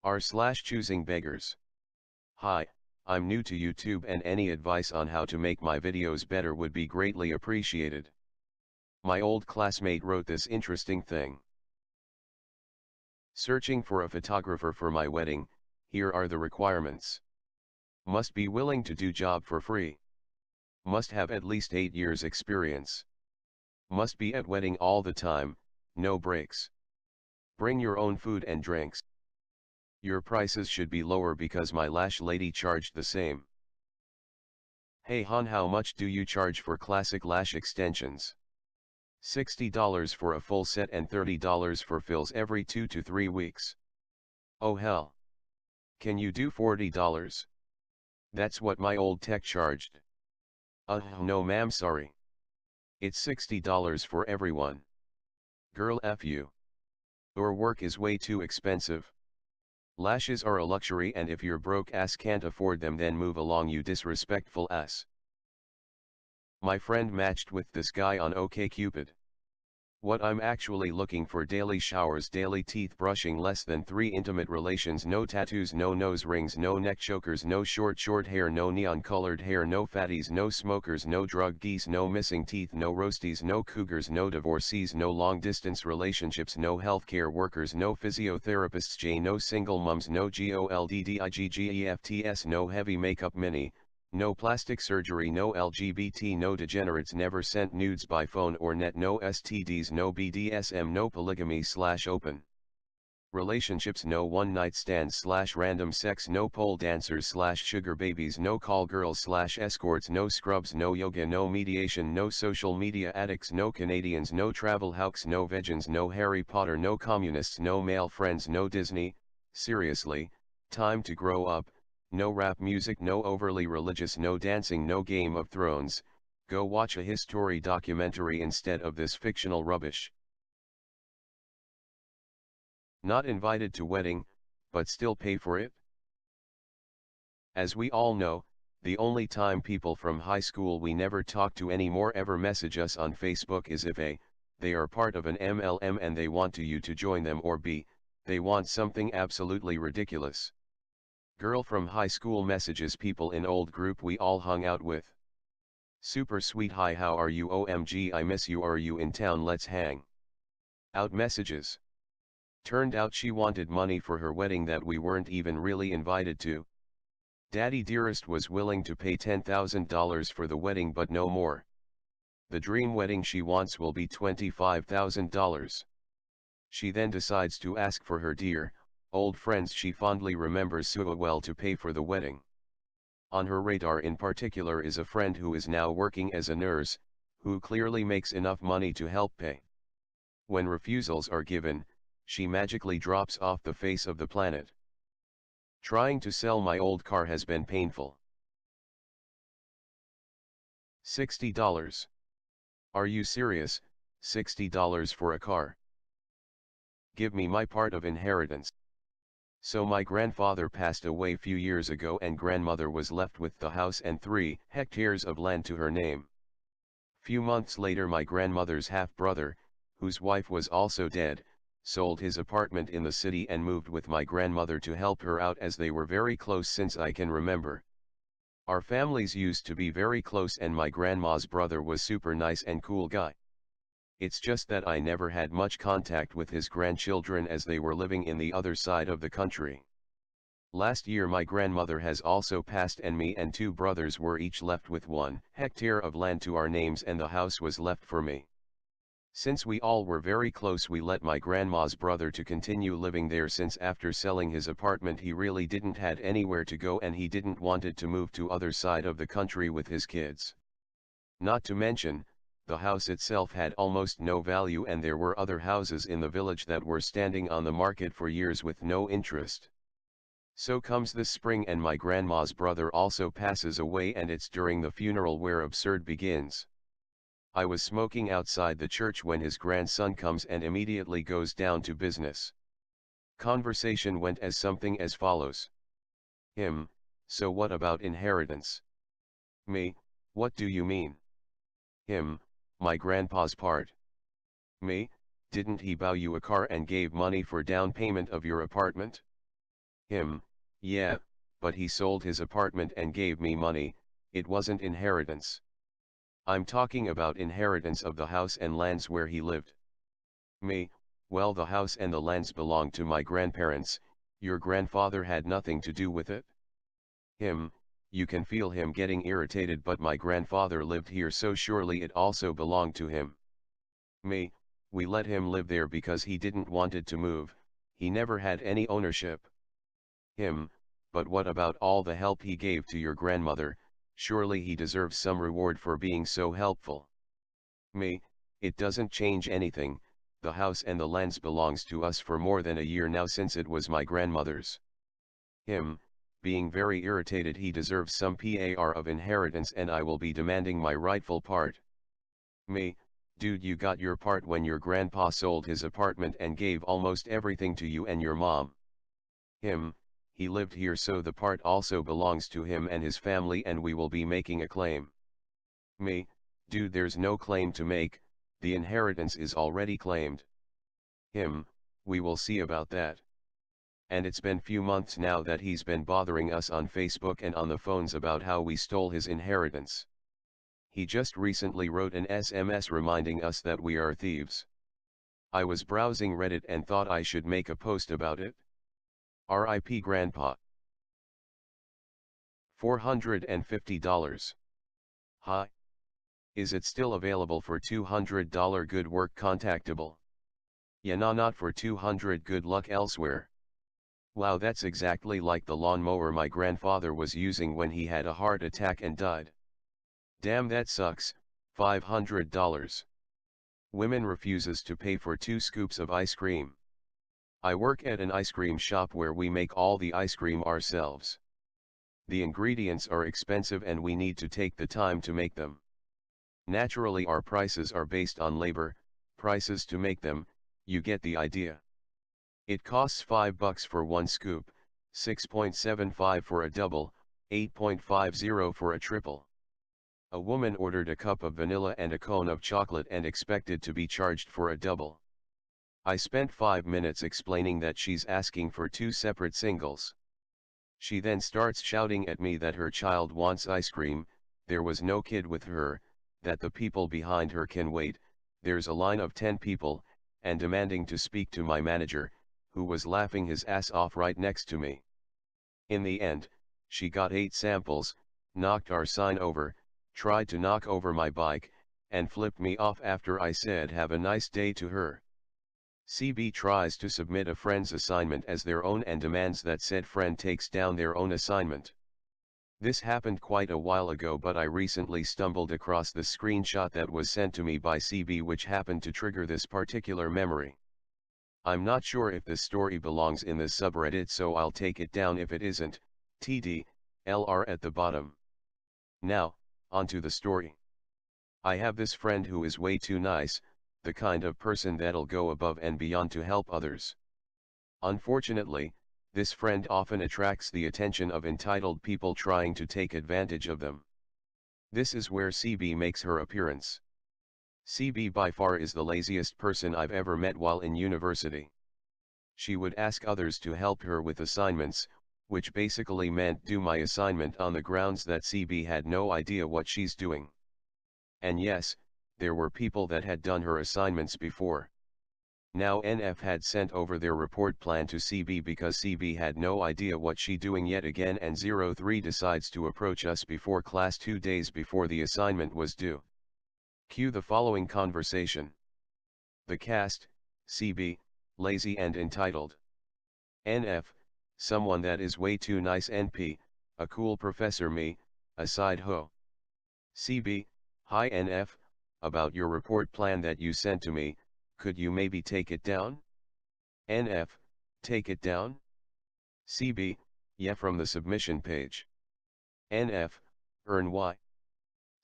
r/ChoosingBeggars. Hi, I'm new to YouTube and any advice on how to make my videos better would be greatly appreciated. My old classmate wrote this interesting thing. Searching for a photographer for my wedding, here are the requirements. Must be willing to do job for free. Must have at least 8 years experience. Must be at wedding all the time, no breaks. Bring your own food and drinks. Your prices should be lower because my lash lady charged the same. Hey hon, how much do you charge for classic lash extensions? $60 for a full set and $30 for fills every 2 to 3 weeks. Oh hell. Can you do $40? That's what my old tech charged. No ma'am, sorry. It's $60 for everyone. Girl, F you. Your work is way too expensive. Lashes are a luxury, and if your broke ass can't afford them, then move along, you disrespectful ass. My friend matched with this guy on OkCupid. What I'm actually looking for: daily showers, daily teeth brushing, less than 3 intimate relations, no tattoos, no nose rings, no neck chokers, no short hair, no neon colored hair, no fatties, no smokers, no drug geese, no missing teeth, no roasties, no cougars, no divorcees, no long distance relationships, no healthcare workers, no physiotherapists, no single mums, no golddigefts, no heavy makeup mini, no plastic surgery, no LGBT, no degenerates, never sent nudes by phone or net, no STDs, no BDSM, no polygamy/open relationships, no one-night stands/random sex, no pole dancers/sugar babies, no call girls/escorts, no scrubs, no yoga, no mediation, no social media addicts, no Canadians, no travel hawks, no vegans, no Harry Potter, no communists, no male friends, no Disney. Seriously, time to grow up. No rap music, no overly religious, no dancing, no Game of Thrones. Go watch a history documentary instead of this fictional rubbish. Not invited to wedding, but still pay for it? As we all know, the only time people from high school we never talk to anymore ever message us on Facebook is if A, they are part of an MLM and they want you to join them, or B, they want something absolutely ridiculous. Girl from high school messages people in old group we all hung out with. Super sweet, hi, how are you, OMG I miss you, are you in town, let's hang out messages. Turned out she wanted money for her wedding that we weren't even really invited to. Daddy dearest was willing to pay $10,000 for the wedding but no more. The dream wedding she wants will be $25,000. She then decides to ask for her dear, old friends she fondly remembers so well to pay for the wedding. On her radar in particular is a friend who is now working as a nurse, who clearly makes enough money to help pay. When refusals are given, she magically drops off the face of the planet. Trying to sell my old car has been painful. $60. Are you serious? $60 for a car? Give me my part of inheritance. So my grandfather passed away few years ago and grandmother was left with the house and 3 hectares of land to her name. Few months later my grandmother's half-brother, whose wife was also dead, sold his apartment in the city and moved with my grandmother to help her out, as they were very close since I can remember. Our families used to be very close and my grandma's brother was super nice and cool guy. It's just that I never had much contact with his grandchildren as they were living in the other side of the country. Last year my grandmother has also passed and me and 2 brothers were each left with 1 hectare of land to our names and the house was left for me. Since we all were very close, we let my grandma's brother to continue living there, since after selling his apartment he really didn't had anywhere to go and he didn't wanted to move to other side of the country with his kids. Not to mention, the house itself had almost no value and there were other houses in the village that were standing on the market for years with no interest. So comes this spring and my grandma's brother also passes away, and it's during the funeral where absurd begins. I was smoking outside the church when his grandson comes and immediately goes down to business. Conversation went as something as follows. Him: so what about inheritance? Me: what do you mean? Him: my grandpa's part. Me: didn't he buy you a car and gave money for down payment of your apartment? Him, yeah, but he sold his apartment and gave me money, it wasn't inheritance. I'm talking about inheritance of the house and lands where he lived. Me, well, the house and the lands belonged to my grandparents, your grandfather had nothing to do with it. Him, you can feel him getting irritated, but my grandfather lived here, so surely it also belonged to him. Me, we let him live there because he didn't wanted to move, he never had any ownership. Him, but what about all the help he gave to your grandmother, surely he deserves some reward for being so helpful. Me, it doesn't change anything, the house and the lands belongs to us for more than a year now since it was my grandmother's. Him, being very irritated, he deserves some par of inheritance and I will be demanding my rightful part. Me, dude, you got your part when your grandpa sold his apartment and gave almost everything to you and your mom. Him, he lived here, so the part also belongs to him and his family and we will be making a claim. Me, dude, there's no claim to make, the inheritance is already claimed. Him, we will see about that. And it's been few months now that he's been bothering us on Facebook and on the phones about how we stole his inheritance. He just recently wrote an SMS reminding us that we are thieves. I was browsing Reddit and thought I should make a post about it. RIP Grandpa. $450. Hi. Is it still available for $200 good work contactable? Yeah, nah, not for 200 good luck elsewhere. Wow, that's exactly like the lawnmower my grandfather was using when he had a heart attack and died. Damn, that sucks. $500. Women refuses to pay for 2 scoops of ice cream. I work at an ice cream shop where we make all the ice cream ourselves. The ingredients are expensive and we need to take the time to make them. Naturally, our prices are based on labor, prices to make them, you get the idea. It costs $5 for 1 scoop, $6.75 for a double, $8.50 for a triple. A woman ordered a cup of vanilla and a cone of chocolate and expected to be charged for a double. I spent 5 minutes explaining that she's asking for 2 separate singles. She then starts shouting at me that her child wants ice cream, there was no kid with her, that the people behind her can wait, there's a line of 10 people, and demanding to speak to my manager, who was laughing his ass off right next to me. In the end, she got 8 samples, knocked our sign over, tried to knock over my bike, and flipped me off after I said have a nice day to her. CB tries to submit a friend's assignment as their own and demands that said friend takes down their own assignment. This happened quite a while ago, but I recently stumbled across the screenshot that was sent to me by CB, which happened to trigger this particular memory. I'm not sure if this story belongs in the subreddit, so I'll take it down if it isn't, TD, LR at the bottom. Now, onto the story. I have this friend who is way too nice, the kind of person that'll go above and beyond to help others. Unfortunately, this friend often attracts the attention of entitled people trying to take advantage of them. This is where CB makes her appearance. CB by far is the laziest person I've ever met while in university. She would ask others to help her with assignments, which basically meant do my assignment on the grounds that CB had no idea what she's doing. And yes, there were people that had done her assignments before. Now NF had sent over their report plan to CB because CB had no idea what she doing yet again, and 03 decides to approach us before class 2 days before the assignment was due. Cue the following conversation. The cast, CB, lazy and entitled. NF, someone that is way too nice. NP, a cool professor. Me, a side hoe. CB, hi NF, about your report plan that you sent to me, could you maybe take it down? NF, take it down? CB, yeah, from the submission page. NF, earn why?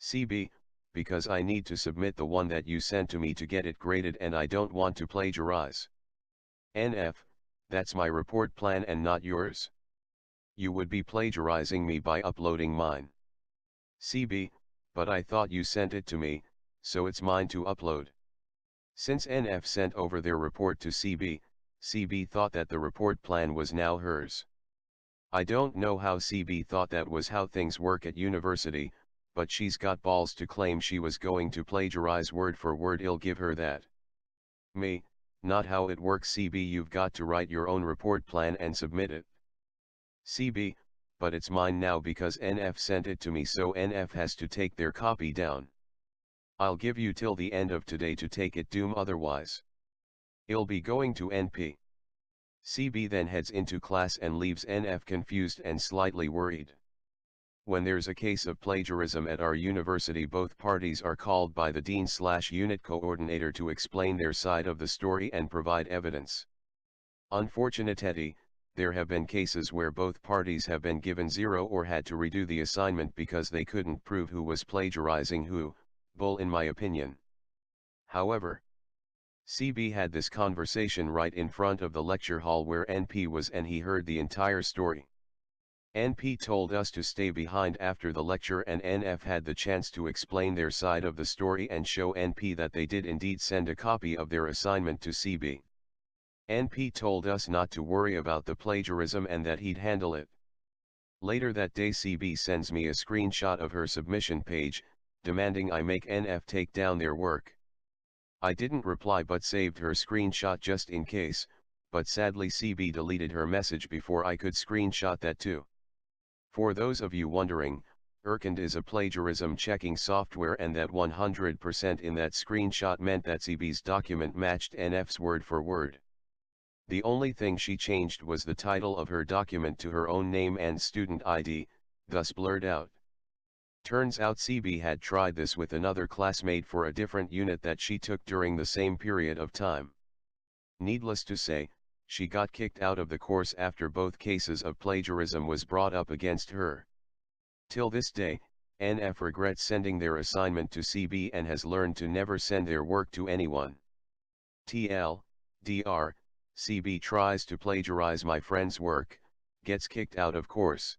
CB, because I need to submit the one that you sent to me to get it graded and I don't want to plagiarize. NF, that's my report plan and not yours. You would be plagiarizing me by uploading mine. CB, but I thought you sent it to me, so it's mine to upload. Since NF sent over their report to CB, CB thought that the report plan was now hers. I don't know how CB thought that was how things work at university, but she's got balls to claim she was going to plagiarize word for word. I'll give her that. Me, not how it works. CB, you've got to write your own report plan and submit it. CB, but it's mine now because NF sent it to me, so NF has to take their copy down. I'll give you till the end of today to take it doom, otherwise I'll be going to NP. CB then heads into class and leaves NF confused and slightly worried. When there's a case of plagiarism at our university, both parties are called by the dean/unit coordinator to explain their side of the story and provide evidence. Unfortunately, there have been cases where both parties have been given 0 or had to redo the assignment because they couldn't prove who was plagiarizing who. Bull, in my opinion. However, CB had this conversation right in front of the lecture hall where NP was, and he heard the entire story. NP told us to stay behind after the lecture, and NF had the chance to explain their side of the story and show NP that they did indeed send a copy of their assignment to CB. NP told us not to worry about the plagiarism and that he'd handle it. Later that day, CB sends me a screenshot of her submission page, demanding I make NF take down their work. I didn't reply but saved her screenshot just in case, but sadly CB deleted her message before I could screenshot that too. For those of you wondering, OkCupid is a plagiarism checking software, and that 100% in that screenshot meant that CB's document matched NF's word for word. The only thing she changed was the title of her document to her own name and student ID, thus blurred out. Turns out CB had tried this with another classmate for a different unit that she took during the same period of time. Needless to say, she got kicked out of the course after both cases of plagiarism was brought up against her. Till this day, NF regrets sending their assignment to CB and has learned to never send their work to anyone. TLDR, CB tries to plagiarize my friend's work, gets kicked out of course.